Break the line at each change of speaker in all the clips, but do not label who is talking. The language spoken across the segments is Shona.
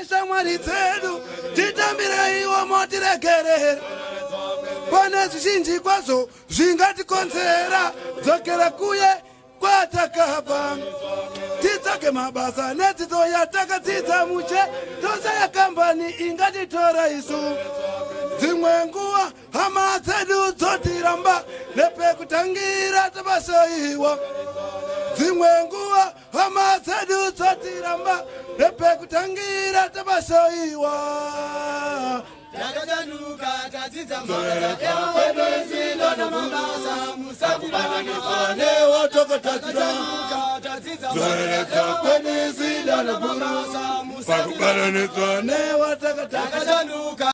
shamwari dzedu titambire iwo motiregerera pane zvizhinji kwazvo zvingatikonzera dzokera kuye kwatakabva titsvake mabasa nedzidzo yatakadzidza muche tose yakambani ingatitora isu dzimwe nguva hama dzedu dzotiramba nepekutangira tabashoiwa dzimwe nguva hama dzedu dzotiramba nepekutangira tabashoiwa
Yakajanuka tadzidza mabasa ewebezindo namabasa musatibanane
watokotadzira
tadzidza
kwenezinda namabasa musatibanane watokotadzira.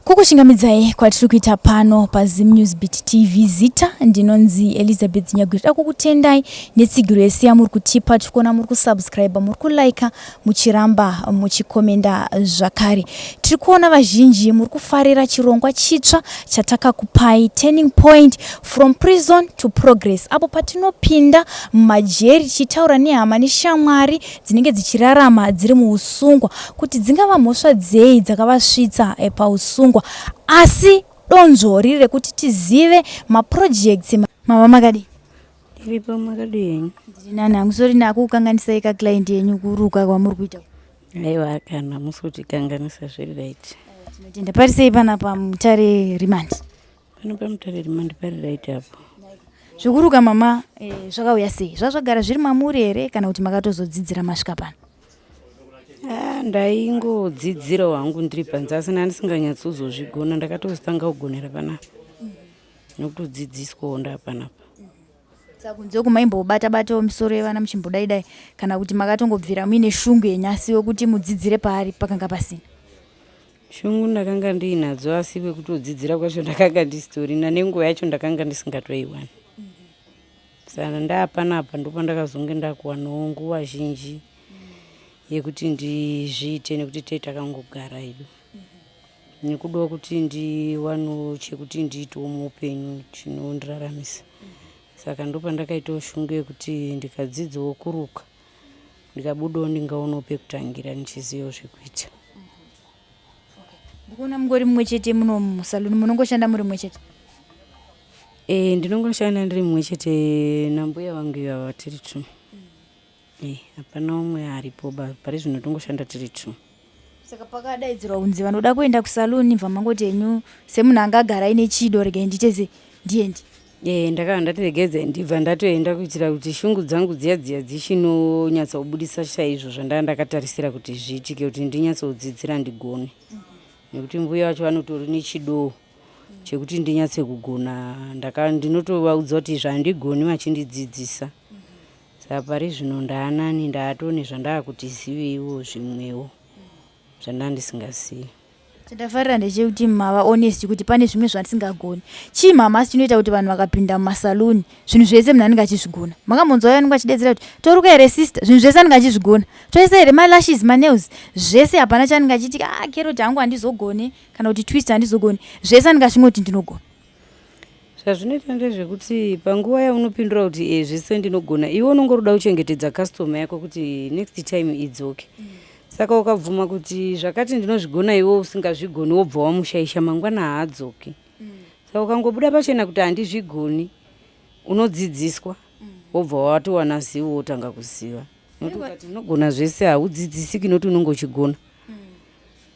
Kukushingamidzai kwatiri kuita pano paZim News Beat TV zita ndinonzi Elizabeth Nyagwiri akukutendai netsigiro yese yamuri kutipa tikona muri kusubscribe muri kulike muchiramba muchikomenda zvakare tiri kuona vazhinji muri kufarira chirongwa chitsva chatakakupai turning point from prison to progress apo patinopinda mumajeri chitaura nehama neshamwari dzinenge dzichirarama dziri muusungwa kuti dzingava mhosva dzei dzakavasvitsa pausungwa asi donzvo riri rekuti tizive maprojects mama makadi
iripo makadi yenyu
ndiri nani hangu nako kukanganisai client yenyu kuruka kwamuri kuita
aiwa kana musi kutikanganisa zviri right
tinotenda parisei panapa mutare remand
pano pamutare remand pari right apo
zvikuruka mama zvakauya sei zvazvagara zviri mamuri here kana kuti makatozodzidzira masvika pano
ndaingodzidzira wangu ndiri panze asi nandisinganyatsozozvigona ndakatozotanga kugonera panapa nokutodzidziswawo ndapanapa
saka kunze kumaimbobata-batawo misoro yevana muchimbodaidai kana kuti makatongobvira muine shungu yenyasi wekuti mudzidzire paari pakanga pasina
shungu ndakanga ndiinadzo asi wekutodzidzira kwacho ndakanga ndisitorina nenguva yacho ndakanga ndisingatoiwani saka ndaapanapa ndopandakazonge ndakuwanawo nguva zhinji yekuti ndizviite nekuti tetakangogara ido nekudawo kuti ndiwano chekuti ndiitewo muupenyu chinondiraramisa saka ndopandakaitawo shungu yekuti ndikadzidzawo kuruka ndikabudawo ndingaonawo pekutangira ndichizivawo zvekuita.
ndikuona mungori mumwe chete muno musaluni munongoshanda muri mumwe chete?
Ndinongoshanda ndiri mumwe chete nambuya vangu ivava tiri tu. Hapana umwe aripo pari zvino tongoshanda tiri tu.
Saka pakadaidzirwa kunzi vanoda kuenda kusaluni mva mangoti henyu semunhu anga agara ine chido regai nditeze ndiendi.
Ndakava ndatiregedza ndibva ndatoenda kuitira kuti shungu dzangu dziya dzichinonyatsa kubudisa chaizvo zvandakatarisira kuti zviitike kuti ndinyatsodzidzira ndigone. Nekuti mbuya wacho vanotori nechido chekuti ndinyatse kugona ndinotovaudza kuti zvandigoni vachindidzidzisa. Saka pari zvino ndaanani ndaatone zvandaakuti ziveiwo zvimwewo zvandandisingazivi.
Chandafarira ndechekuti mava honest kuti pane zvimwe zvandisingagoni. Chii mama asi chinoita kuti vanhu vakapinda mumasaluni zvinhu zvese munhu anenge achizvigona? Makambonzwa anenge achidedzera kuti toruka here sister zvinhu zvese anenge achizvigona. Toisa here malashes manails zvese hapana chaanenge achiti carrot hangu handizogoni kana kuti twist handizogoni. Zvese anenge achingoti ndinogona.
Zvazvinoita ndezvekuti panguva yaunopindura kuti zvese ndinogona iwe unongoroda kuchengetedza customer yako kuti next time idzoke. Saka ukabvuma kuti zvakati ndinozvigona iwe usingazvigoni wobva wamushaisha mangwana haadzoki. Saka ukangobuda pachena kuti handizvigoni unodzidziswa wobva watowana zivo wotanga kuziva. Nokuti ukati unogona zvese haudzidzisiki nokuti unonge uchigona.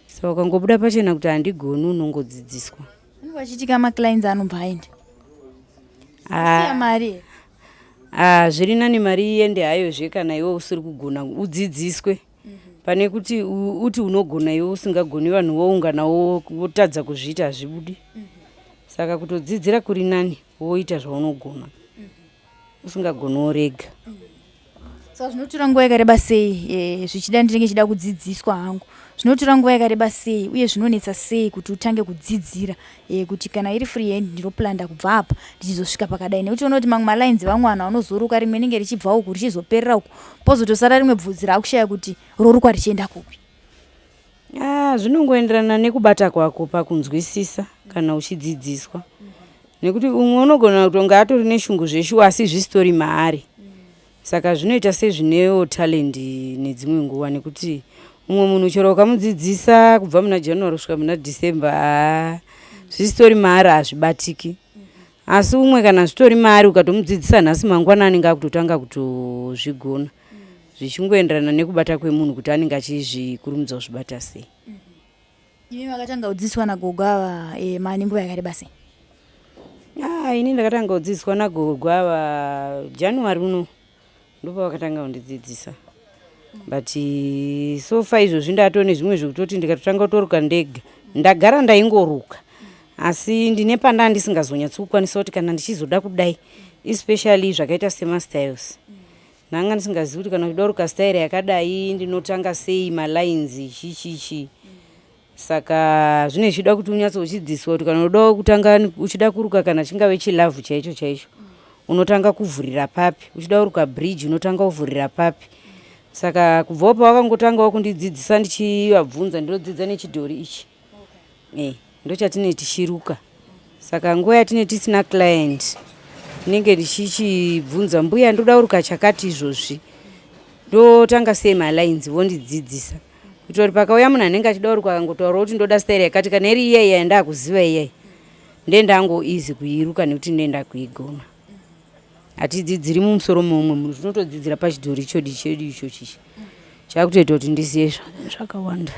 Saka ukangobuda pachena kuti handigoni unongodzidziswa.
Unenge achitika maclients anobva aenda. Asiya mari.
Zviri nani mari iende hayozve kana iwe usiri kugona udzidziswe. Pane kuti uti unogona iwe usingagoni vanhu voungana wotadza kuzviita hazvibudi. Saka kutodzidzira kuri nani woita zvaunogona. Usingagonawo rega.
Saka zvinotora nguva yakareba sei zvichida ndinenge chida kudzidziswa hangu? Zvinotora nguva yakareba sei uye zvinonetsa sei kuti utange kudzidzira kuti kana iri free hand ndinoplanda kubva apa ndichizosvika pakadai nekuti unoona kuti mamwe malines vamwana vanozoruka rimwe rinenge richibva uku richizoperera uku pozotosara rimwe bvudzi raakushaya kuti roruka richienda kupi.
Zvinongoenderana nekubata kwako pakunzwisisa kana uchidzidziswa. nekuti umwe unogona kutonga atori neshungu zveshuwa asi zvistori maari. Saka zvinoita sezvinewo talent nedzimwe nguva, nekuti umwe munhu chero ukamudzidzisa kubva muna January kusvika muna December zvistori maari hazvibatiki. Asi umwe kana zvitori maari ukatomudzidzisa nhasi mangwana anenge akutotanga kutozvigona, zvichingoenderana nekubata kwemunhu kuti anenge achizvikurumidza kuzvibata sei.
Imi makatanga kudzidziswa nagogo ava mani nguva yakareba sei?
Ini ndakatanga kudzidziswa nagogo ava January uno ndipo vakatanga kundidzidzisa. But so far izvozvi ndatone zvimwe zvekutoti ndikatotanga kutoruka ndega. Ndagara ndaingoruka. Asi ndine panda ndisingazonyatsokukwanisa kuti kana ndichizoda kudai, especially zvakaita sema-styles. Nanga ndisingazivi kuti kana kudoruka style yakadai ndinotanga sei malines chichichi. Saka zvine zvida kuti unyatso uchidzidziswa kuti kana unoda kutanga uchida kuruka kana chingave chilavhu chaicho unotanga kuvhurira papi, uchida kuruka bridge unotanga kuvhurira papi. Saka kubva pawakangotangawo kundidzidzisa ndichivabvunza ndinodzidza nechidhori ichi. Ndochatinenge tichiruka. Saka nguva yatinenge tisina client tinenge tichichibvunza mbuya ndoda kuruka chakati izvozvi. Ndotanga sei malines vondidzidzisa. Kutori pakauya munhu anenge achida kuruka akangotaura kuti ndoda style yakati kana iri iyai ndakuziva iyai. Ndendango easy kuiruka nekuti ndenda kuigona. Atidzidziri mumusoro momwe munhu tinotodzidzira pachidhori chedu ichochi. Chakutoita kuti ndizive zvakawanda.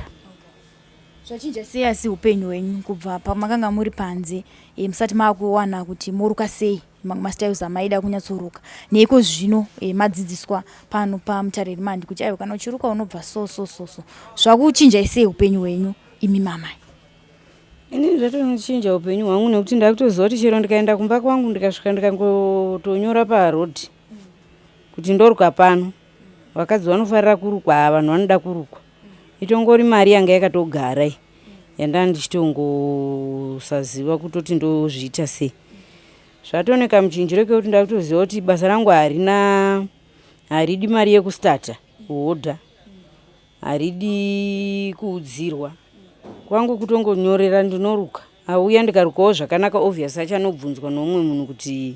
Zvachinja sei asi upenyu hwenyu kubva pamakanga muri panze musati makuwana kuti moruka sei mastyles amaida kunyatsoruka neiko zvino madzidziswa pano paMutare Mandi kuti aiwa kana uchiruka unobva so zvakuchinja sei upenyu hwenyu imi mama?
Ini zvatonochinja upenyu hwangu nekuti ndakutoziva kuti chero ndikaenda kumba kwangu ndikasvika ndikangotonyora paroad kuti ndoruka pano, vakadzi vanofarira kurukwa, vanhu vanoda kurukwa. Itongori mari yanga yakatogara yanda ndichitongosaziva kutoti ndozviita sei. Zvatoneka muchinjiro kekuti ndakutoziva kuti basa rangu haridi mari yekustarta kuhodha, haridi kuudzirwa. Kwangu kutongonyorera ndinoruka. Auya ndikarukawo zvakanaka obvious achanobvunzwa noumwe munhu kuti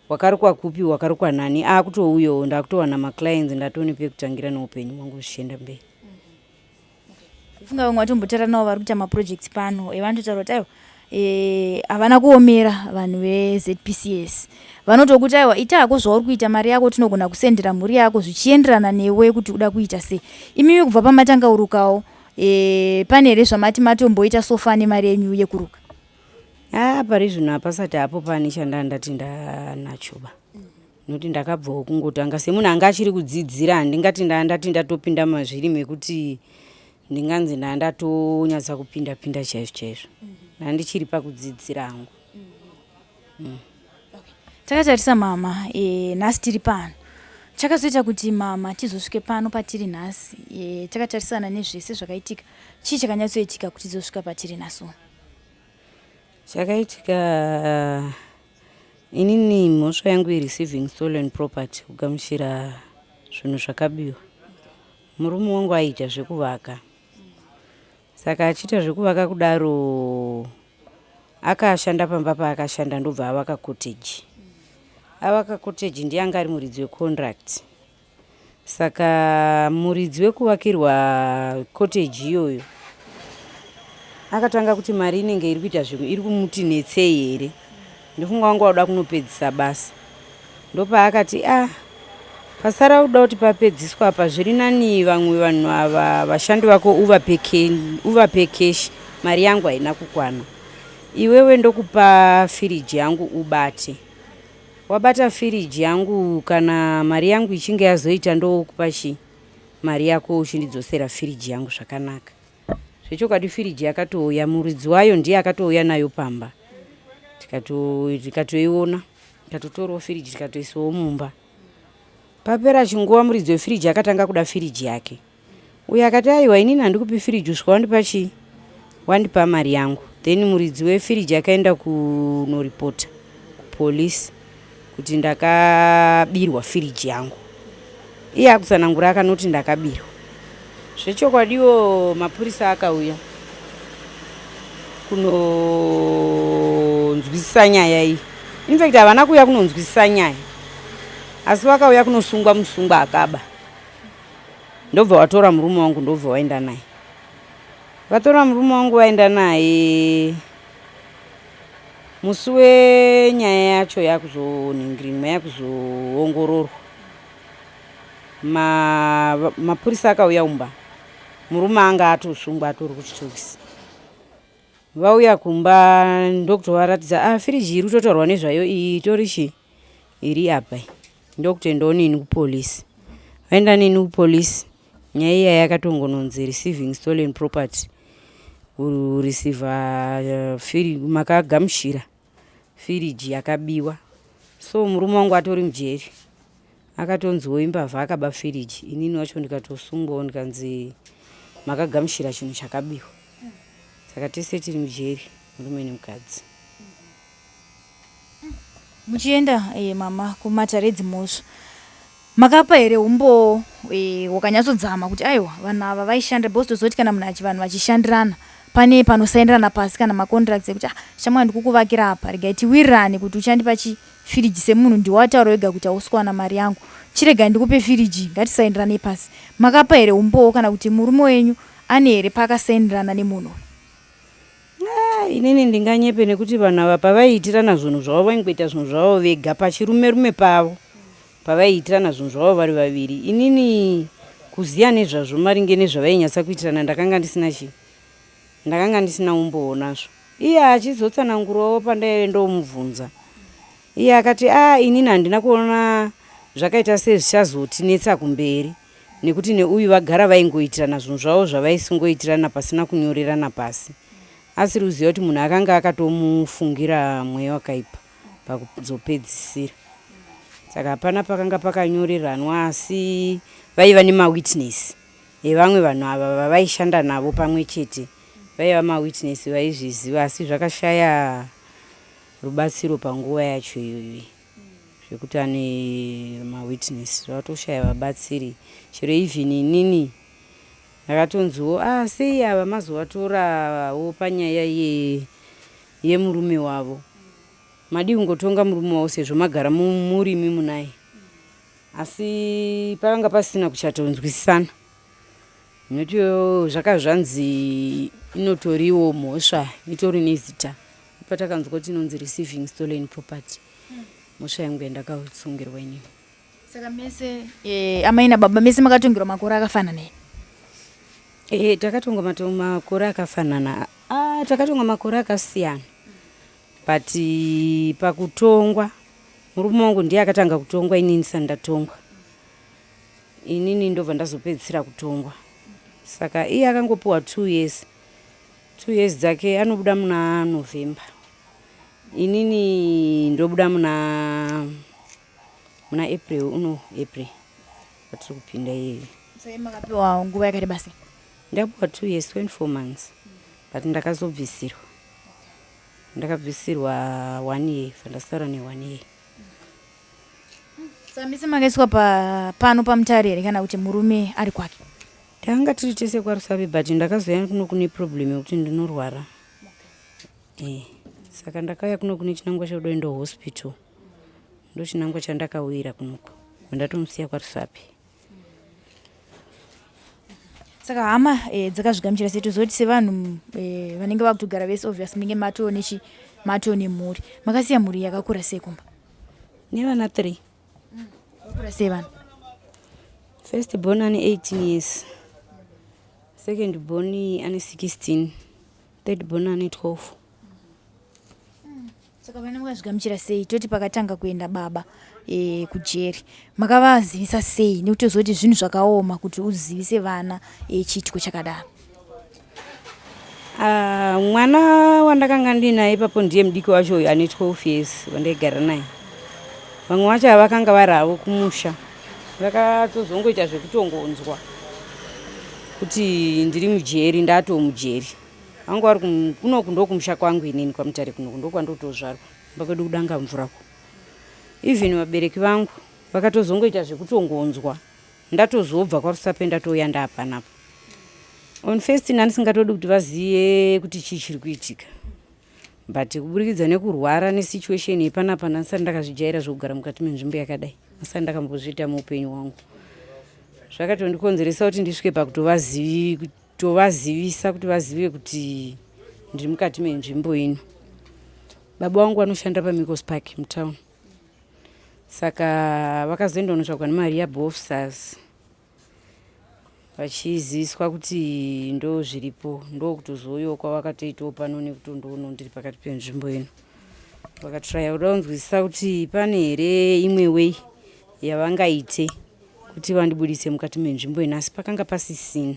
wakarukwa kupi, wakarukwa nani. Kutouyawo ndakutowana maclients ndatone pekutangira noupenyu hwangu zvichienda mberi.
Funga vamwe vatombotaura navo vari kuita maprojects pano vanototaura kuti aiwa havana kuomera vanhu veZPCS. Vanotokuti aiwa itaako zvauri kuita, mari yako tinogona kusendera mhuri yako zvichienderana newe kuti uda kuita sei. Imimi kubva pamatanga urukawo pane here zvamati matomboita sofa nemari yenyu yekuruka?
Pari zvino hapasati hapo pane chandandati ndanachoba. Nokuti ndakabvawo kungotanga semunhu anga achiri kudzidzira handingati ndandati ndatopinda mazviri mekuti ndinganzi ndatonyatsa kupinda chaizvo. Ndandichiri pakudzidzira hangu.
Takatarisa mama nhasi tiri pano. Chakazoita kuti mama tizosvike pano patiri nhasi takatarisana nezvese zvakaitika. Chii chakanyatsoitika kuti tizosvika patiri naso?
Chakaitika inini mhosva yangu receiving stolen property, kugamuchira zvinhu zvakabiwa. Murume wangu aita zvekuvaka. Saka achiita zvekuvaka kudaro akashanda pamba paakashanda ndobva avaka cottage. Avaka cottage ndiye anga ari muridzi wecontract. Saka muridzi wekuvakirwa cottage iyoyo akatanga kuti mari inenge iri kuita zvimwe iri kumuti netsei here. Ndifunga wangu wauda kunopedzisa basa. Ndopaakati pasara uda kuti papedziswa apa zviri nani vamwe vanhu ava vashandi vako uvape cash, mari yangu haina kukwana. Iwewe ndokupa firiji yangu ubate. Wabata firiji yangu kana mari yangu ichinge yazoita ndokupa mari yako uchindidzosera firiji yangu zvakanaka. Zvechokadi firiji yakatouya, muridzi wayo ndiye akatouya nayo pamba. Tikatoiona, tikatotorawo firiji tikatoisawo mumba. Papera chinguva muridzi wefiriji akatanga kuda firiji yake. Uye akati aiwa inini handikupi firiji usvika wandipa wandipa mari yangu. Then muridzi wefiriji akaenda kunoripota kupolisi kuti ndakabirwa firiji yangu. Iye akutsanangura akanoti ndakabirwa. Zvechokwadiwo mapurisa akauya kuzonzwisisa nyaya iyi. In fact havana kuuya kunonzwisisa nyaya, asi vakauya kunosungwa musungwa akaba. Ndobva watora murume wangu ndobva waenda naye. Vatora murume wangu waenda naye. Musi wenyaya yacho yakuzoningirirwa yakuzoongororwa, mapurisa akauya umba, murume anga atosungwa atori kuchitokisi. Vauya kumba ndokutovaratidza firiji iri kutotaurwa nezvayo iyi itorichi iri apa, ndokutenda nini kupolisi. Vaenda nini kupolisi, nyaya iya yakatongononzi receiving stolen property, kureceiva makagamushira firiji yakabiwa. So murume wangu atori mujeri, akatonziwo imbavha akaba firiji. Inini wacho ndikatosungwawo ndikanzi makagamushira chinhu chakabiwa. Saka tese tiri mujeri, murume nemukadzi.
Muchienda mama kumataredzi mozvo, makapa here umbo wakanyatsodzama kuti aiwa vanhu ava vaishanda, bhosi tozoti kana munhu vanhu vachishandirana pane panosaindirana pasi kana makontracts ekuti shamwari ndikukuvakira apa, regai tiwirirane kuti uchandipa chifiriji semunhu ndiwataura wega kuti hauswana mari yangu, chirega ndikupe firiji ngatisaindirane pasi. Makapa here umbowo kana kuti murume wenyu ane here paakasaindirana nemunhu?
Inini ndinganyepe nekuti vanhu ava pavaiitirana zvinhu zvavo vaingoita zvinhu zvavo vega pachirume pavo, pavaiitirana zvinhu zvavo vari vaviri. Inini kuziya nezvazvo maringe nezvavainyatsa kuitirana ndakanga ndisina umboonazvo. Iye achizotsanangurawo pandaiendomubvunza, iye akati inini handina kuona zvakaita sezvichazotinetsa kumberi, nekuti neuyu vagara vaingoitirana zvinhu zvavo zvavaisingoitirana pasina kunyorerana pasi. Asi ruziva kuti munhu akanga akatomufungira mweya wakaipa pakuzopedzisira. Saka hapana pakanga pakanyoreranwa, asi vaiva nemawitness evamwe vanhu ava vavaishanda navo pamwe chete. Vaiva mawitness vaizviziva, asi zvakashaya rubatsiro panguva yacho iyoyo, zvekuti ane mawitness zvatoshaya vabatsiri. Chero even inini ndakatonziwo sei ava mazovatorawo panyaya yemurume wavo, madi kungotonga murume wavo sezvo magara murimi munaye. Asi pakanga pasina kuchatonzwisisana, nokuti zvakazvanzi inotoriwo mhosva itori nezita. Patakanzwa kuti inonzi receiving stolen property, mhosva yangu yandakasungirirwa inini.
Saka mese amai nababa mese makatongerwa makore akafanana here?
Takatonga makore akafanana. Takatonga makore akasiyana, but pakutongwa murume wangu ndiye akatanga kutongwa, inini ndisati ndatongwa. Inini ndobva ndazopedzisira kutongwa. Saka iye akangopiwa 2 years. 2 years dzake anobuda muna November. Inini ndobuda muna April. April patiri kupinda iyeyo.
Saka makapiwa nguva yakati basi?
Ndapiwa 2 years 24 months, but ndakazobvisirwa. Ndakabvisirwa 1 year, fandasaura ne1 year.
Saka mese makaiswa pano pamutare here kana kuti murume ari kwake?
Tanga tiri tese kwaRusape, but ndakazoya kuno kune problem yekuti ndinorwara. Saka ndakauya kuno kune chinangwa chedoendo hospital. Ndo chinangwa chandakawira kunoko, ndatomusiya kwaRusape.
Saka hama dzakazvigamuchira sei tozoti sevanhu vanenge vakutogara vese obviously munenge matoo nemhuri, makasiya mhuri yakakura sei kumba?
Nevana 3.
Vakura sei vanhu?
First born ane 18 years, second born ane 16, third born ane 12.
Saka vana makazvigamuchira sei? Toti pakatanga kuenda baba kujeri, makavazivisa sei? Nekuti tozoti zvinhu zvakaoma kuti uzivise vana chiitiko chakadaro.
Mwana wandakanga ndinaye ipapo ndiye mudiki wacho ane 12 years wandaigara naye. Vamwe vacho vakanga vari havo kumusha, vakatozongoita zvekutongonzwa kuti ndiri mujeri, ndatomujeri. Vangu vari kunoku ndokumusha kwangu inini kwaMutare kunoku ndokwandotozvarwa, kumba kwedu kudanga mvurako. Even vabereki vangu vakatozongoita zvekutongonzwa, ndatozobva kwaRusape ndatouya ndapanapo. On first nani singatodi kuti vaziye kuti chii chiri kuitika. but kuburikidza nekurwara nesituation yepanapa ndisati ndakazvijaira zvokugara mukati menzvimbo yakadai, asati ndakambozviita muupenyu hwangu. Zvakatondikonzeresa kuti ndisvike pakutovazivisa kuti vazive kuti ndiri mukati menzvimbo ino. Baba wangu anoshanda paMickles Park mutown, saka vakazoendonotsvagwa neMariab officers vachiziviswa kuti ndo zviripo, ndo kutozouyawo kwavakatoitawo pano nekutondoonawo ndiri pakati penzvimbo ino. Vakatraya kuda kunzwisisa kuti pane here imwe wei yavangaite kuti vandibudise mukati menzvimbo ino, asi pakanga pasisina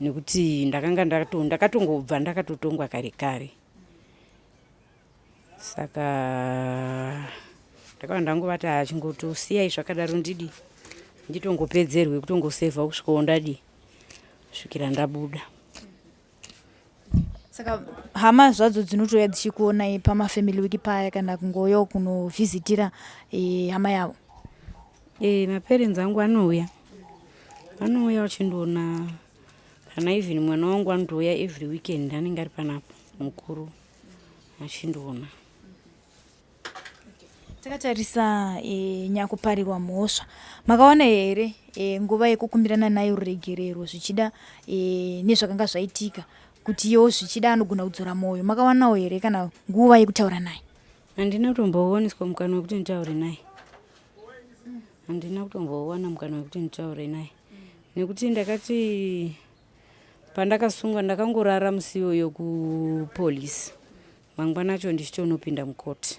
nekuti ndakatongobva ndakatotongwa kare kare. Saka ndakava ndangovati chingotosiyai zvakadaro nditongopedzerwe kutongosevha kusvikawo ndadi kusvikira ndabuda.
Saka hama zvadzo dzinotouya dzichikuona pamafamily week paya kana kungoyawo kunovhizitira hama yavo?
Maparents angu anouya vachindoona, kana even mwana wangu anotouya every weekend, anenge ari panapo mukuru achindoona.
Takatarisa nyakuparirwa mhosva, makaona here nguva yekukumbirana nayo ruregerero zvichida nezvakanga zvaitika kuti iyewo zvichida anogona kudzora mwoyo, makawanawo here kana nguva yekutaura naye?
Handina kutomboowaniswa mukana wekuti nditaure naye, handina kutombowana mukana wekuti nditaure naye, nekuti ndakati pandakasungwa ndakangorara musi iyoyo kupolisi, mangwana acho ndichitonopinda mukoti.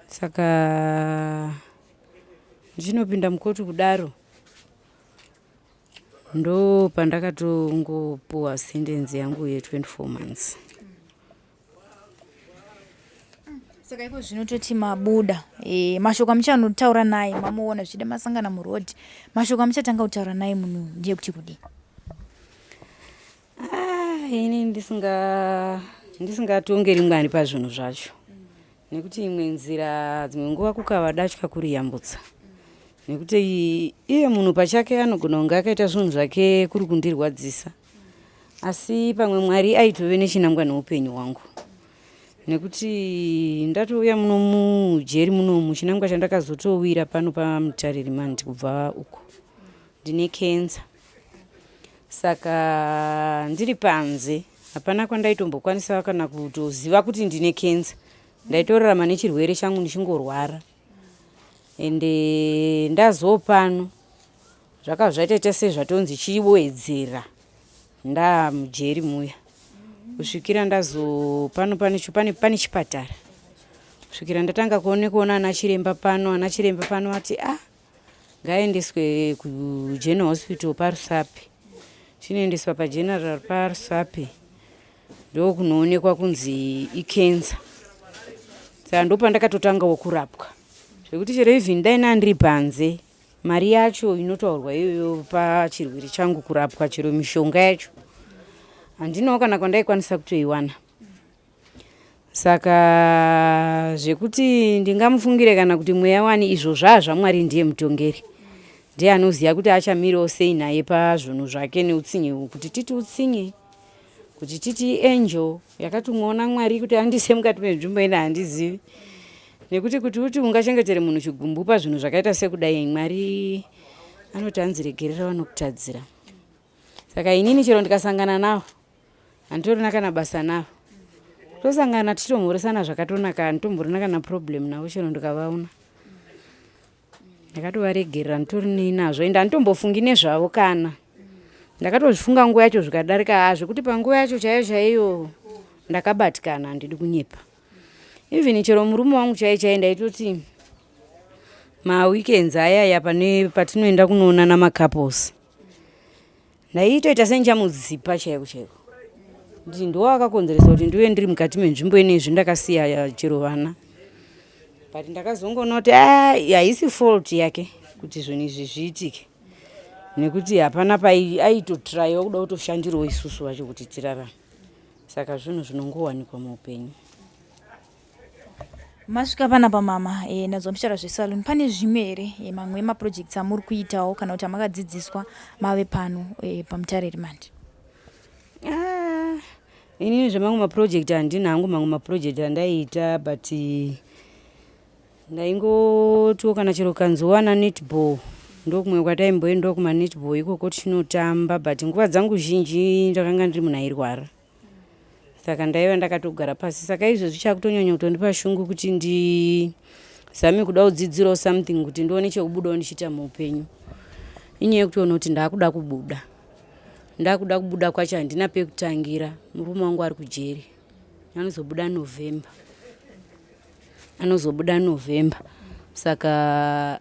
Saka ndichinopinda mukoti kudaro ndo pandakatongopuwa sentensi yangu ye24 months.
Saka iko zvinototi mabuda mashoko amuchanotaura naye mamuona zvichida masangana murodhi, mashoko amuchatanga kutaura naye munhu ndiye kuti kudi?
Ini ndisingatongeri mwari pazvinhu zvacho, nekuti imwe nzira dzimwe nguva kukava datya kuriyambutsa, nekuti iye munhu pachake anogona kunge akaita zvinhu zvake kuri kundirwadzisa, asi pamwe Mwari aitove nechinangwa neupenyu hwangu, nekuti ndatouya muno mujeri munomu chinangwa chandakazotowira pano paMutare Remand kubva uko ndine kenza. Saka ndiri panze hapana kwandaitombokwanisa kana kutoziva kuti ndine kenza, ndaitorarama nechirwere changu ndichingorwara, ende ndazopano zvakava zvaita sezvatonzi chiwedzera ndamujeri muya, kusvikira ndazopano pane chipatara, kusvikira ndatanga kuona ana chiremba pano ati ngaendeswe kuGeneral Hospital paRusape. Chinoendeswa paGeneral paRusape ndo kunoonekwa kunzi ikenza. Saka ndo pandakatotangawo kurapwa, zvekuti chero even ndaina ndiri panze, mari yacho inotaurwa iyoyo pachirwere changu kurapwa, chero mishonga yacho handinawo kana kwandaikwanisa kutoiwana. Saka zvekuti ndingamufungire kana kuti mweya wani izvo zvaMwari ndiye mutongeri, ndiye anoziva kuti achamirawo sei naye pazvinhu zvake neutsinye, kuti titi utsinye, kuti titi angel yakatumwaona Mwari kuti andise mukati menzvimbo ino handizivi, nekuti kuti uti ungachengetere munhu chigumbu pazvinhu zvakaita sekudai, Mwari anoti anziregerera vanokutadzira. Saka inini chero ndikasangana navo handitorina kana basa navo, tosangana titomhoresana zvakatonaka, handitomborina kana problem navo, chero ndikavaona ndakatovaregerera nditori nazvo, ende handitombofungi nezvavo kana ndakatozvifunga nguva yacho zvikadarika, zvekuti panguva yacho chaiyo ndakabatikana, handidi kunyepa. Even chero murume wangu chaiye ndaitoti maweekends ayaya patinoenda kunoona namacouples ndaitoita senjamudzipa chaiko kuti ndo akakonzeresa kuti ndiwe ndiri mukati menzvimbo inezvi ndakasiya chero vana, but ndakazongoona kuti haisi fault yake kuti zvinhu izvi zviitike, nekuti hapana aitotrayiwa kuda kutoshandirawo isusu vacho kuti tirarame. Saka zvinhu zvinongowanikwa muupenyu.
Masvika panapa mama nazomuchara zvesaluni, pane zvimwe here mamwe emaprojects amuri kuitawo kana kuti amakadzidziswa mave pano paMutare Remand?
inini zvemangu maproject handina hangu mangu maproject andaiita but ndaingotiwo kana chero kanzowana netball ndokumwe kwataimboendawo kumanetball ikoko tinotamba but nguva dzangu zhinji ndakanga ndiri munhu airwara saka ndaiva ndakatogara pasi saka izvozvi chakutonyanya kutondipa shungu kuti ndizame kuda kudzidzirawo something kuti ndione chekubudawo ndichiita muupenyu inyaya yekutoona kuti ndakuda kubuda kwacho handina pekutangira murume wangu ari kujeri anozobuda november saka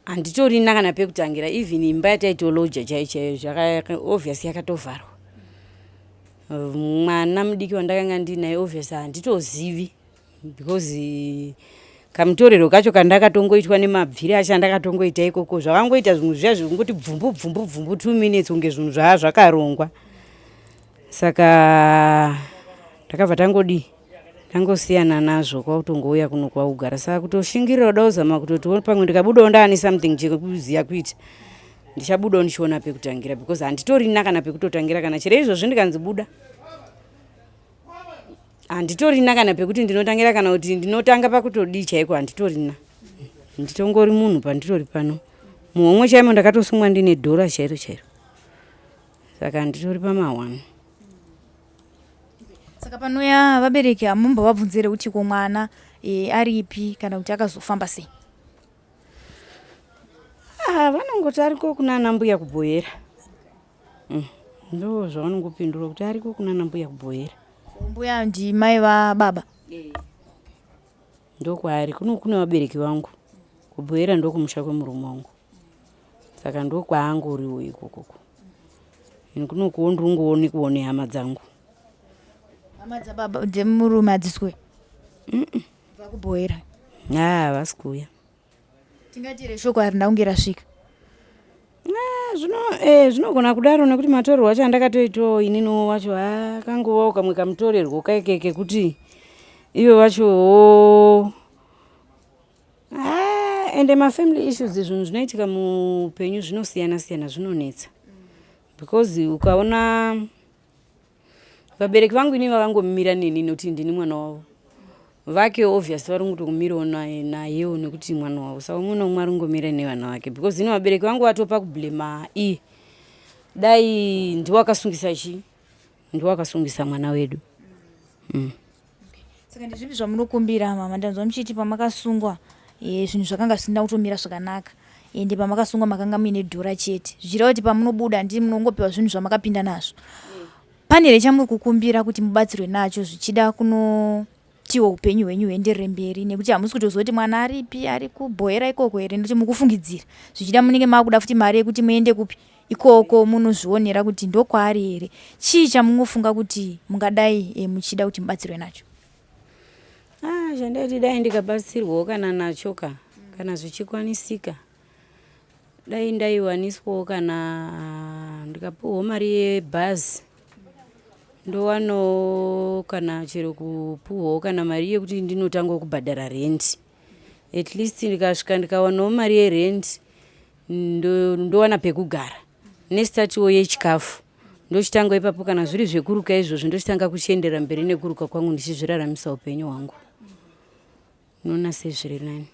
handitorina kana pekutangira even imba yataitoloja chaicho obviously yakatovharwa mwana mudiki wandakanga ndinaye obviously handitozivi because kamutorero kacho kandakatongoitwa nemabviri acho andakatongoita ikoko zvakangoita zvinhu zviya zvingoti bvumbu 2 minutes kunge zvinhu zvaa zvakarongwa saka takabva tangosiyana nazvo kwakutongouya kuno kwaugara saka kutoshingirira kuda kuzama kutoti pamwe ndikabudawo ndaane something chekuziya kuita ndichabudawo ndichiona pekutangira because handitorina kana pekutotangira kana chero izvozvi ndikanzibuda handitorina kana pekuti ndinotangira kana kuti ndinotanga pakutodii chaiko handitorina nditongori munhu panditori pano muhomwe chaimo ndakatosungwa ndine dhora chairo saka handitori pama1
saka panoya vabereki hamumba vabvunzire kuti ko mwana aripi kana kuti akazofamba sei
vanongoti ariko kuna anambuya kubhoyera ndo zvavanongopindura kuti ariko kuna anambuya kubhoyera
mbuya ndi mai vababa
ndokwaari kune vabereki vangu kubhoyera ndokumusha kwemurume wangu saka ndokwaangoriwo ikokoko kunokuwo ndiringooni kuone hama dzangu
hama dzababa dzemurume hadziswe vakubhoyera
vasi kuuya
tingatire shoko harina kunge rasvika
zvinogona kudaro nekuti matorerwo acho andakatoitawo ininiwo wacho akangovawo kamwe kamutorerwo kaikeke kuti ivo vachowo ende mafamily issues zvinhu zvinoitika muupenyu zvinosiyana-siyana zvinonetsa because ukaona vabereki vangu ini vakangomira neni nokuti ndini mwana wavo vake obviously vari kutokumirawo nayewo nekuti mwana wavo saka umwe naumwe ari kungomira nevana vake because ino vabereki vangu vatopa kublema dai ndiwakasungisa mwana wedu
saka ndezvipi zvamunokumbira mama ndanzwa muchiti pamakasungwa zvinhu zvakanga zvisina kutomira zvakanaka ende pamakasungwa makanga muine dhora chete zvichireva kuti pamunobuda ndi munongopiwa zvinhu zvamakapinda nazvo pane here chamuri kukumbira kuti mubatsirwe nacho zvichida kunotiwo upenyu hwenyu huenderere mberi nekuti hamusi kutozoti mwana aripi ari kubhoyera ikoko here ndokuti mukufungidzira zvichida munenge makuda futi mari yekuti muende kupi ikoko munozvionera kuti ndokwaari here chii chamunofunga kuti mungadai muchida kuti mubatsirwe nacho
zvandaiti dai ndikabatsirwawo kana nacho kana zvichikwanisika dai ndaiwaniswawo kana ndikapiwawo mari yebhazi ndowanawo kana chero kupiwawo kana mari yekuti ndinotanga kubhadhara rendi at least ndikasvika ndikawanawo mari yerendi ndowana pekugara nesitatiwo yechikafu ndochitanga ipapo kana zviri zvekuruka izvozvo ndochitanga kuchiendera mberi nekuruka kwangu ndichizviraramisa upenyu hwangu noona sezviri nani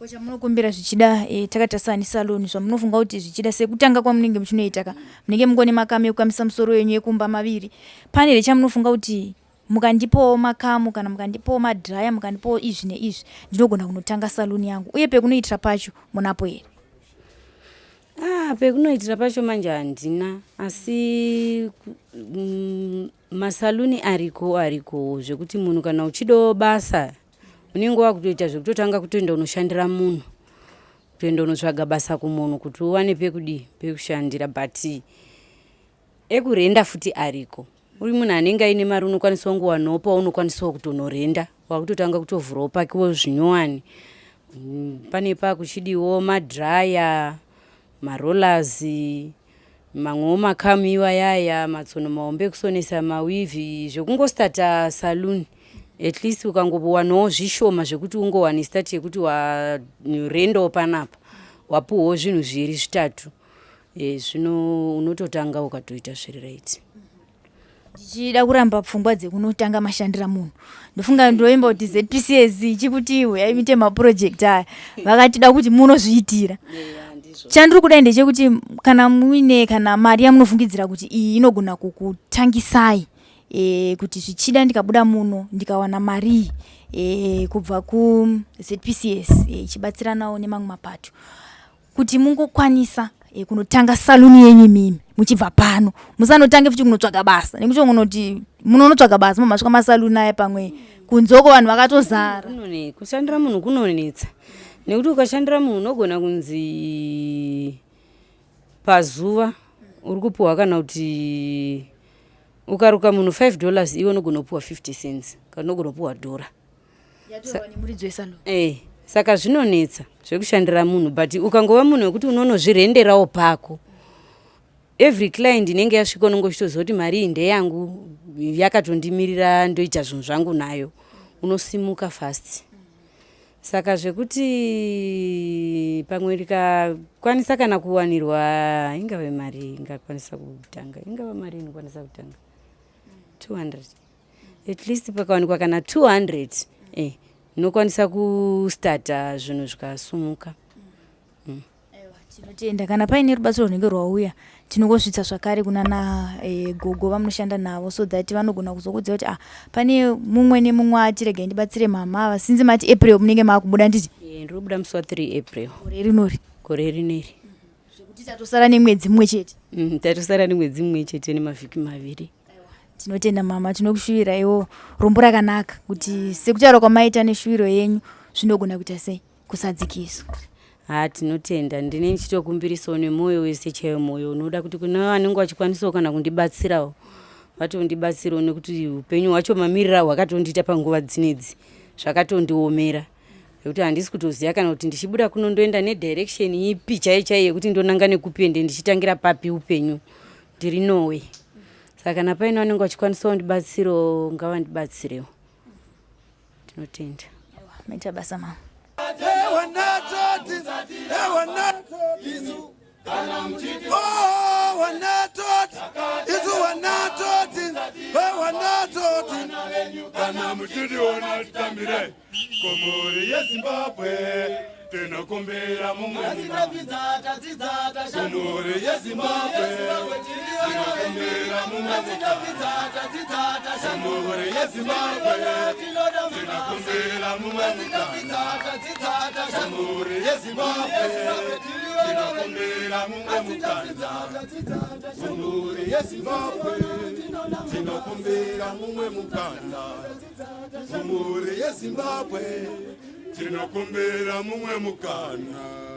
chamunokumbira zvichida takatarisa nesaloni zvamunofunga kuti zvichida sekutanga kwamunenge muchinoitaka munenge mungone makamu ekukamisa musoro yenyu yekumba maviri pane here chamunofunga kuti mukandipowo makamu kana mukandipowo madhiraya mukandipowo izvi neizvi ndinogona kunotanga saloni yangu uye pekunoitira pacho munapo here
pekunoitira pacho manje handina asi masaluni ariko zvekuti munhu kana uchidawo basa unenge wakutoita zvekutotanga kutoenda unoshandira munhu kutoenda unotsvaga basa kumunhu kuti uwane pekushandira but ekurenda futi ariko uri munhu anenge aine mari unokwanisawo ngowanawo paunokwanisiwo kutonorenda wakutotanga kutovhurawo pakiwo zvinyowani pane pakuchidiwo madhiraya marollers mamwewo makamiwa yaya matsono mahombe ekusonesa mawivhi zvekungostata saluni at least ukangowanawo zvishoma zvekuti ungowane stati yekuti warendawo panapa wapuwawo zvinhu 2-3 zvino unototanga ukatoita zviri right
ndichida kuramba pfungwa dzekunotanga mashandira munhu ndofunga ndoimba kuti ZPCS chikuti iwe yaimite maproject aya vakatida kuti munozviitira chandiri kuda ndechekuti kana muine kana mari yamunofungidzira kuti iyi inogona kukutangisai kuti zvichida ndikabuda muno ndikawana mari kubva ku ZPCS ichibatsiranawo nemamwe mapato kuti mungokwanisa kunotanga saluni yenyu mimi muchibva pano musanotange futi kunotsvaga basa nekuti unoti munonotsvaga basa mumasvika masaluni aya pamwe kunzoko vanhu vakatozara
kushandira munhu kunonetsa nekuti ukashandira munhu unogona kunzi pazuva uri kupuwa kana kuti ukaruka munhu $5 iwe unogona kupuwa 50 cents kana unogona kupuwa $1 saka zvinonetsa zvekushandira munhu but ukangova munhu wekuti unonozvirenderawo pako every client inenge yasvika unongo chitoziva kuti mari iyi ndeyangu yakatondimirira ndoita zvinhu zvangu nayo unosimuka fast saka zvekuti pamwe rikakwanisa kana kuwanirwa ingave mari ingakwanisa kutanga ingava mari inokwanisa kutanga 200 at least pakawanikwa kana 200 nokwanisa kustarta zvinhu zvikasumuka.
Tinotenda kana paine rubatsiro runenge rwauya tinongosvitsa zvakare kunana gogo vamunoshanda navo so that vanogona kuzokudziva kuti pane mumwe nemumwe atirege ndibatsire mama ava sinzi mati April munenge maakubuda nditi
ndinobuda musi wa3 April
gore rinori
zvekuti
tatosara nemwedzi mumwe chete
tatosara nemwedzi mumwe chete nemavhiki 2.
Tinotenda mama tinokushuvirawo rombo rakanaka kuti sekutaura kwamaita neshuviro yenyu zvinogona kuita sei kusadzikiswa.
Tinotenda ndine ndichitokumbirisawo nemwoyo wese chaiwo mwoyo unoda kuti kuna vanenge vachikwanisawo kana kundibatsirawo vatondibatsirawo nekuti upenyu hwacho mamirira hwakatondiita panguva dzinedzi zvakatondiomera nekuti handisi kutoziva kana kuti ndichibuda kunondoenda nedirection ipi chaiyo yekuti ndonanga nekupende ndichitangira papi upenyu ndiri Norway. Saka kana paine vanenge vachikwanisawo ndibatsirawo ngavandibatsirewo. Tinotenda.
Maita basa mama.
Komori ya Zimbabwe tinokumbira mumwe komori ya Zimbabwe tinokumbira mumwe komori ya Zimbabwe tinokumbira mumwe komori ya Zimbabwe tinokumbira mumwe komori ya Zimbabwe tinokumbira mumwe komori ya Zimbabwe tinokumbira mumwe mukana.